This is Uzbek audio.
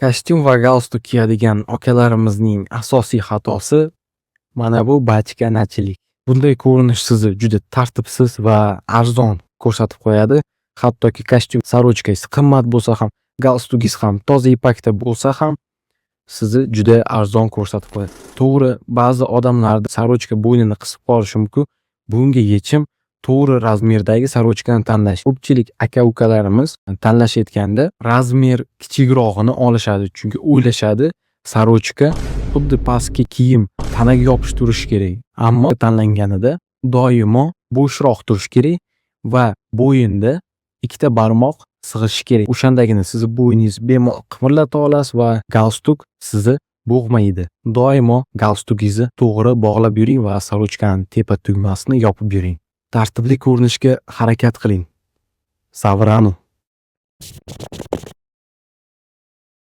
Kostyum va galstuk kiyadigan akalarimizning asosiy xatosi mana bu bachkanachilik. Bunday ko'rinish sizni juda tartibsiz va arzon ko'rsatib qo'yadi. Hattoki kostyum sorochkangiz qimmat bo'lsa ham, galstugingiz ham toza ipakda bo'lsa ham sizni juda arzon ko'rsatib qo'yadi. To'g'ri, ba'zi odamlarda sorochka bo'ynini qisib qolishi mumkin. Bunga yechim to'g'ri razmerdagi sorochkani tanlash. Ko'pchilik aka-ukalarimiz tanlashayotganda razmer kichikrog'ini olishadi, chunki o'ylashadi sorochka xuddi pastki kiyim tanaga yopish turishi kerak. Ammo tanlanganida doimo bo'shroq turishi kerak va bo'yinda ikkita barmoq sig'ishi kerak. O'shandagina siz bo'yningiz bemalol qimirlata olasiz va galstuk sizni bo'g'maydi. Doimo galstugingizni to'g'ri bog'lab yuring va sorochkaning tepa tugmasini yopib yuring. Tartibli ko'rinishga harakat qiling. Savranu.